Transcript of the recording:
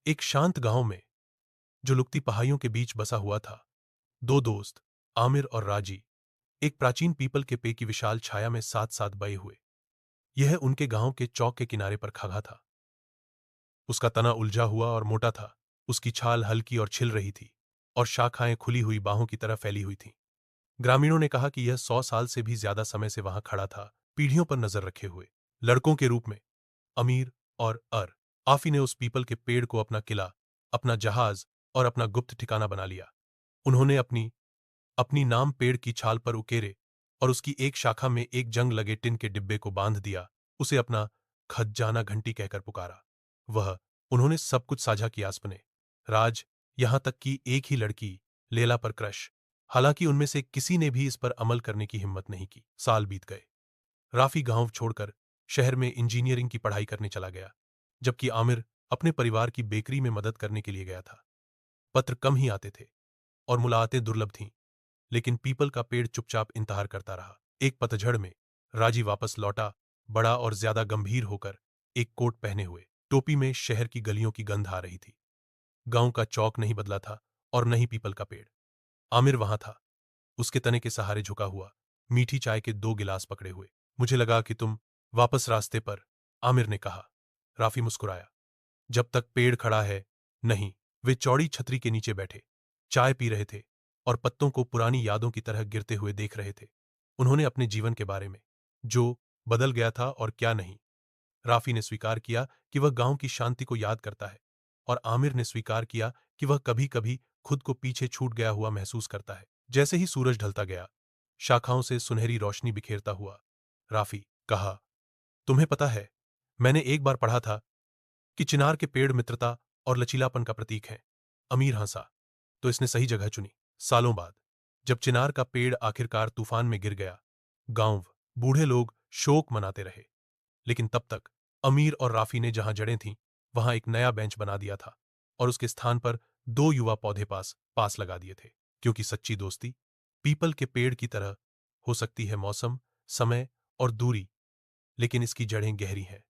एक शांत गांव में, जो लुकती पहाड़ियों के बीच बसा हुआ था, दो दोस्त, आमिर और राजी, एक प्राचीन पीपल के पेड़ की विशाल छाया में साथ साथ बए हुए। यह उनके गांव के चौक के किनारे पर खड़ा था। उसका तना उलझा हुआ और मोटा था, उसकी छाल हल्की और छिल रही थी, और शाखाएं खुली हुई बाहों की तरह फैली हुई थीं। ग्रामीणों ने कहा कि यह 100 साल से भी ज्यादा समय से वहां खड़ा था, पीढ़ियों पर नजर रखे हुए। लड़कों के रूप में अमीर और आफी ने उस पीपल के पेड़ को अपना किला, अपना जहाज और अपना गुप्त ठिकाना बना लिया। उन्होंने अपनी अपनी नाम पेड़ की छाल पर उकेरे और उसकी एक शाखा में एक जंग लगे टिन के डिब्बे को बांध दिया। उसे अपना खजाना घंटी कहकर पुकारा। वह उन्होंने सब कुछ साझा किया, अपने राज, यहां तक कि एक ही लड़की लेला पर क्रश। हालांकि उनमें से किसी ने भी इस पर अमल करने की हिम्मत नहीं की। साल बीत गए। राफी गांव छोड़कर शहर में इंजीनियरिंग की पढ़ाई करने चला गया, जबकि आमिर अपने परिवार की बेकरी में मदद करने के लिए गया था। पत्र कम ही आते थे और मुलाकातें दुर्लभ थीं, लेकिन पीपल का पेड़ चुपचाप इंतजार करता रहा। एक पतझड़ में राजी वापस लौटा, बड़ा और ज्यादा गंभीर होकर, एक कोट पहने हुए, टोपी में। शहर की गलियों की गंध आ रही थी। गांव का चौक नहीं बदला था और न ही पीपल का पेड़। आमिर वहां था, उसके तने के सहारे झुका हुआ, मीठी चाय के 2 गिलास पकड़े हुए। मुझे लगा कि तुम वापस रास्ते पर, आमिर ने कहा। राफी मुस्कुराया। जब तक पेड़ खड़ा है, नहीं। वे चौड़ी छतरी के नीचे बैठे, चाय पी रहे थे और पत्तों को पुरानी यादों की तरह गिरते हुए देख रहे थे। उन्होंने अपने जीवन के बारे में, जो बदल गया था और क्या नहीं। राफी ने स्वीकार किया कि वह गांव की शांति को याद करता है, और आमिर ने स्वीकार किया कि वह कभी कभी खुद को पीछे छूट गया हुआ महसूस करता है। जैसे ही सूरज ढलता गया, शाखाओं से सुनहरी रोशनी बिखेरता हुआ, राफी कहा, तुम्हें पता है, मैंने एक बार पढ़ा था कि चिनार के पेड़ मित्रता और लचीलापन का प्रतीक है। अमीर हंसा। तो इसने सही जगह चुनी। सालों बाद, जब चिनार का पेड़ आखिरकार तूफान में गिर गया, गांव, बूढ़े लोग शोक मनाते रहे। लेकिन तब तक अमीर और राफी ने जहां जड़ें थीं, वहां एक नया बेंच बना दिया था, और उसके स्थान पर 2 युवा पौधे पास पास लगा दिए थे। क्योंकि सच्ची दोस्ती पीपल के पेड़ की तरह हो सकती है, मौसम, समय और दूरी, लेकिन इसकी जड़ें गहरी हैं।